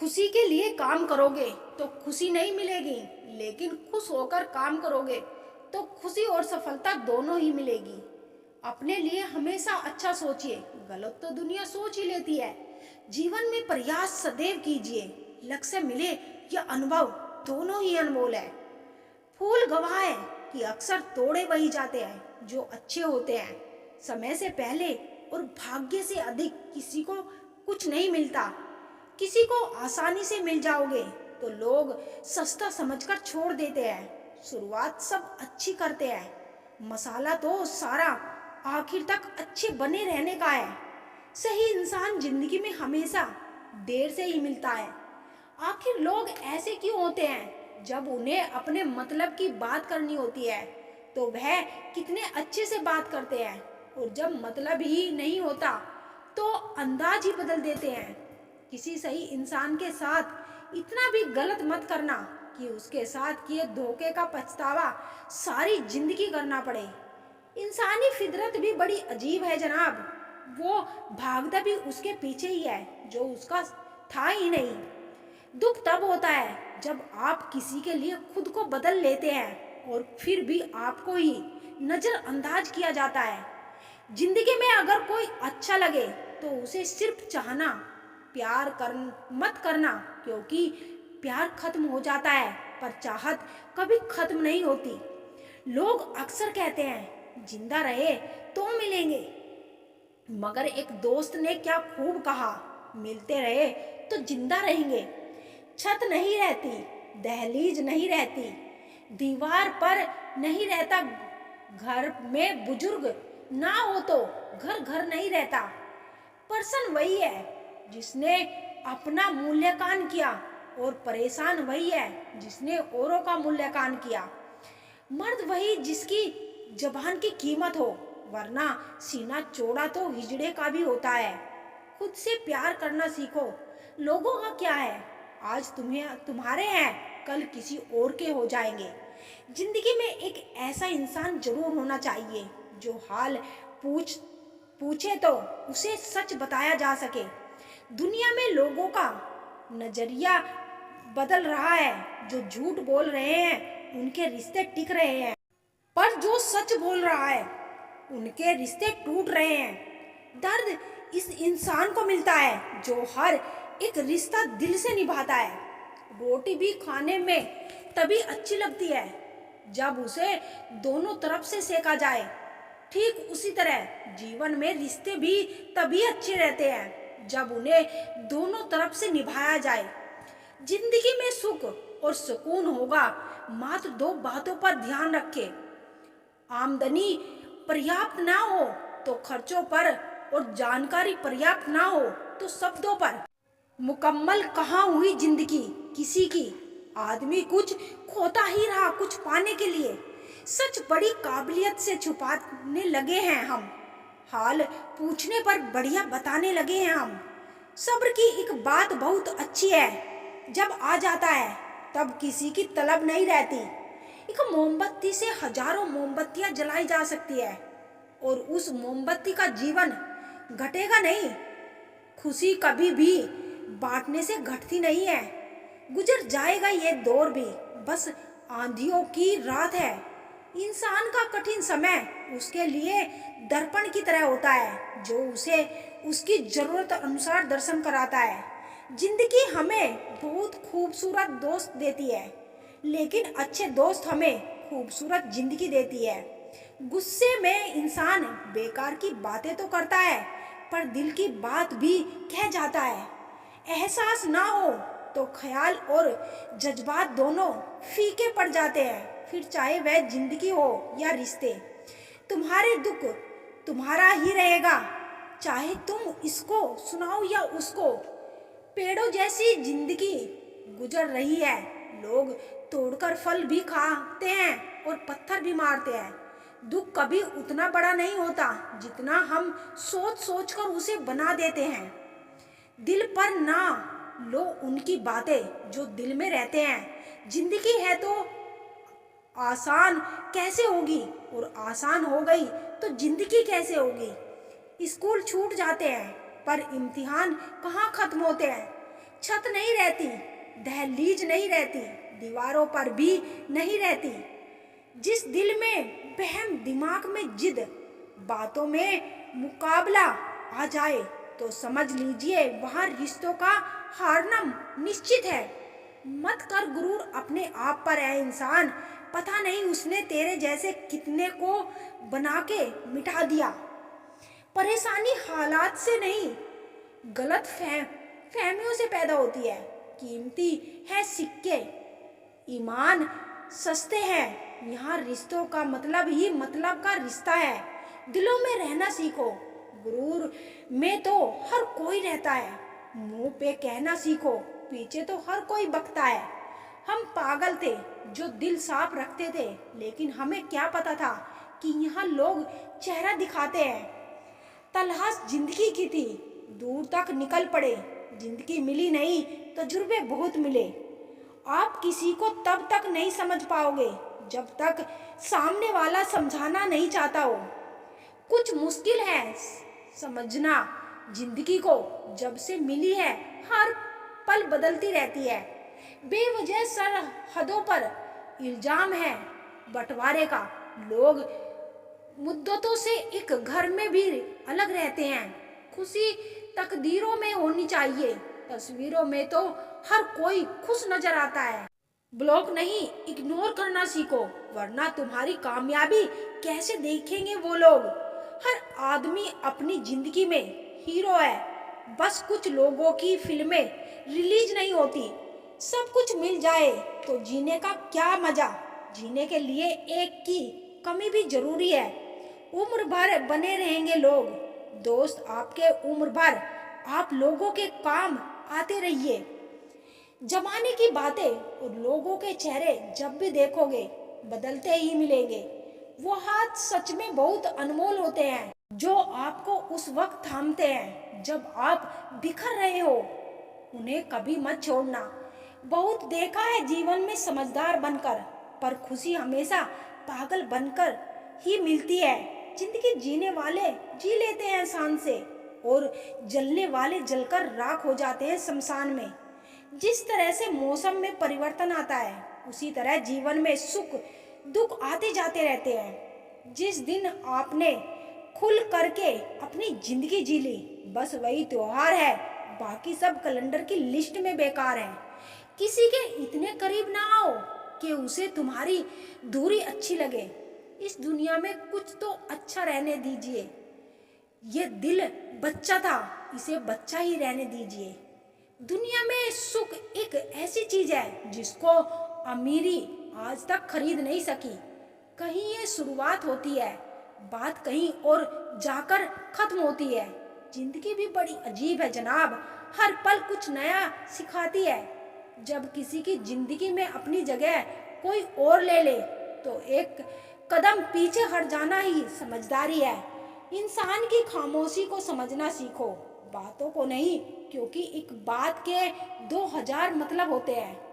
खुशी के लिए काम करोगे तो खुशी नहीं मिलेगी, लेकिन खुश होकर काम करोगे तो खुशी और सफलता दोनों ही मिलेगी। अपने लिए हमेशा अच्छा सोचिए, गलत तो दुनिया सोच ही लेती है। जीवन में प्रयास सदैव कीजिए, लक्ष्य मिले या अनुभव दोनों ही अनमोल है। फूल गवाह है कि अक्सर तोड़े वही जाते हैं जो अच्छे होते हैं। समय से पहले और भाग्य से अधिक किसी को कुछ नहीं मिलता। किसी को आसानी से मिल जाओगे तो लोग सस्ता समझकर छोड़ देते हैं। शुरुआत सब अच्छी करते हैं, मसाला तो सारा आखिर तक अच्छे बने रहने का है। सही इंसान जिंदगी में हमेशा देर से ही मिलता है। आखिर लोग ऐसे क्यों होते हैं? जब उन्हें अपने मतलब की बात करनी होती है तो वह कितने अच्छे से बात करते हैं, और जब मतलब ही नहीं होता तो अंदाज ही बदल देते हैं। किसी सही इंसान के साथ इतना भी गलत मत करना कि उसके साथ किए धोखे का पछतावा सारी जिंदगी करना पड़े। इंसानी फितरत भी बड़ी अजीब है जनाब। वो भागता भी उसके पीछे ही है जो उसका था ही नहीं। दुख तब होता है जब आप किसी के लिए खुद को बदल लेते हैं और फिर भी आपको ही नजरअंदाज किया जाता है। जिंदगी में अगर कोई अच्छा लगे तो उसे सिर्फ चाहना, प्यार कर मत करना, क्योंकि प्यार खत्म हो जाता है पर चाहत कभी खत्म नहीं होती। लोग अक्सर कहते हैं जिंदा रहे तो मिलेंगे, मगर एक दोस्त ने क्या खूब कहा, मिलते रहे तो जिंदा रहेंगे। छत नहीं रहती, दहलीज नहीं रहती, दीवार पर नहीं रहता, घर में बुजुर्ग ना हो तो घर घर नहीं रहता। पर्सन वही है जिसने अपना मूल्यांकन किया और परेशान वही है जिसने औरों का मूल्यांकन किया। मर्द वही जिसकी जबान की कीमत हो, वरना सीना चौड़ा तो हिजड़े का भी होता है। खुद से प्यार करना सीखो। लोगों का क्या है, आज तुम्हारे हैं, कल किसी और के हो जाएंगे। जिंदगी में एक ऐसा इंसान जरूर होना चाहिए जो हाल पूछे तो उसे सच बताया जा सके। दुनिया में लोगों का नजरिया बदल रहा है। जो झूठ बोल रहे हैं उनके रिश्ते टिक रहे हैं, पर जो सच बोल रहा है उनके रिश्ते टूट रहे हैं। दर्द इस इंसान को मिलता है जो हर एक रिश्ता दिल से निभाता है। रोटी भी खाने में तभी अच्छी लगती है जब उसे दोनों तरफ से सेका जाए। ठीक उसी तरह जीवन में रिश्ते भी तभी अच्छे रहते हैं जब उन्हें दोनों तरफ से निभाया जाए। जिंदगी में सुख और सुकून होगा, मात्र दो बातों पर ध्यान रखें। आमदनी पर्याप्त ना हो तो खर्चों पर, और जानकारी पर्याप्त ना हो तो शब्दों पर। मुकम्मल कहाँ हुई जिंदगी किसी की, आदमी कुछ खोता ही रहा कुछ पाने के लिए। सच बड़ी काबिलियत से छुपाने लगे हैं हम, हाल पूछने पर बढ़िया बताने लगे हैं हम। सब्र की एक बात बहुत अच्छी है, जब आ जाता है तब किसी की तलब नहीं रहती। एक मोमबत्ती से हजारों मोमबत्तियां जलाई जा सकती है और उस मोमबत्ती का जीवन घटेगा नहीं। खुशी कभी भी बांटने से घटती नहीं है। गुजर जाएगा ये दौर भी, बस आंधियों की रात है। इंसान का कठिन समय उसके लिए दर्पण की तरह होता है जो उसे उसकी जरूरत अनुसार दर्शन कराता है। जिंदगी हमें बहुत खूबसूरत दोस्त देती है, लेकिन अच्छे दोस्त हमें खूबसूरत जिंदगी देती है। गुस्से में इंसान बेकार की बातें तो करता है पर दिल की बात भी कह जाता है। एहसास ना हो तो ख्याल और जज्बात दोनों फीके पड़ जाते हैं, फिर चाहे वह जिंदगी हो या रिश्ते। तुम्हारे दुख तुम्हारा ही रहेगा, चाहे तुम इसको सुनाओ या उसको। पेड़ों जैसी जिंदगी गुजर रही है, लोग तोड़कर फल भी खाते हैं और पत्थर भी मारते हैं। दुख कभी उतना बड़ा नहीं होता जितना हम सोच सोच कर उसे बना देते हैं। दिल पर ना लो उनकी बातें जो दिल में रहते हैं। जिंदगी है तो आसान कैसे होगी, और आसान हो गई तो जिंदगी कैसे होगी। स्कूल छूट जाते हैं पर इम्तिहान कहाँ खत्म होते हैं। छत नहीं रहती, दहलीज नहीं रहती, दीवारों पर भी नहीं रहती। जिस दिल में वहम, दिमाग में जिद, बातों में मुकाबला आ जाए तो समझ लीजिए वहाँ रिश्तों का हारना निश्चित है। मत कर गुरूर अपने आप पर है इंसान, पता नहीं उसने तेरे जैसे कितने को बना के मिटा दिया। परेशानी हालात से नहीं, गलत फहमियों से पैदा होती है। कीमती है सिक्के, ईमान सस्ते हैं। यहाँ रिश्तों का मतलब ही मतलब का रिश्ता है। दिलों में रहना सीखो, गुरूर में तो हर कोई रहता है। मुंह पे कहना सीखो, पीछे तो हर कोई बकता है। हम पागल थे जो दिल साफ रखते थे, लेकिन हमें क्या पता था कि यहाँ लोग चेहरा दिखाते हैं। तलाश जिंदगी की थी, दूर तक निकल पड़े, जिंदगी मिली नहीं, तजुर्बे बहुत मिले। आप किसी को तब तक नहीं समझ पाओगे जब तक सामने वाला समझाना नहीं चाहता हो। कुछ मुश्किल है समझना जिंदगी को, जब से मिली है हर पल बदलती रहती है। बेवजह सरहदों पर इल्जाम है बंटवारे का, लोग मुद्दतों से एक घर में भी अलग रहते हैं। खुशी तकदीरों में होनी चाहिए, तस्वीरों में तो हर कोई खुश नजर आता है। ब्लॉक नहीं, इग्नोर करना सीखो, वरना तुम्हारी कामयाबी कैसे देखेंगे वो लोग। हर आदमी अपनी जिंदगी में हीरो है, बस कुछ लोगों की फिल्में रिलीज नहीं होती। सब कुछ मिल जाए तो जीने का क्या मजा, जीने के लिए एक की कमी भी जरूरी है। उम्र भर बने रहेंगे लोग, दोस्त आपके उम्र भर, आप लोगों के काम आते रहिए। जमाने की बातें और लोगों के चेहरे जब भी देखोगे बदलते ही मिलेंगे। वो हाथ सच में बहुत अनमोल होते हैं जो आपको उस वक्त थामते हैं जब आप बिखर रहे हो। उन्हें कभी मत छोड़ना। बहुत देखा है जीवन में समझदार बनकर, पर खुशी हमेशा पागल बनकर ही मिलती है। जिंदगी जीने वाले जी लेते हैं शान से, और जलने वाले जलकर राख हो जाते हैं शमशान में। जिस तरह से मौसम में परिवर्तन आता है, उसी तरह जीवन में सुख दुख आते जाते रहते हैं। जिस दिन आपने खुल करके अपनी जिंदगी जी ली, बस वही त्योहार है, बाकी सब कैलेंडर की लिस्ट में बेकार है। किसी के इतने करीब ना आओ कि उसे तुम्हारी दूरी अच्छी लगे। इस दुनिया में कुछ तो अच्छा रहने दीजिए। ये दिल बच्चा था, इसे बच्चा ही रहने दीजिए। दुनिया में सुख एक ऐसी चीज है जिसको अमीरी आज तक खरीद नहीं सकी। कहीं ये शुरुआत होती है, बात कहीं और जाकर खत्म होती है। जिंदगी भी बड़ी अजीब है जनाब, हर पल कुछ नया सिखाती है। जब किसी की जिंदगी में अपनी जगह कोई और ले ले तो एक कदम पीछे हट जाना ही समझदारी है। इंसान की खामोशी को समझना सीखो, बातों को नहीं, क्योंकि एक बात के 2000 मतलब होते हैं।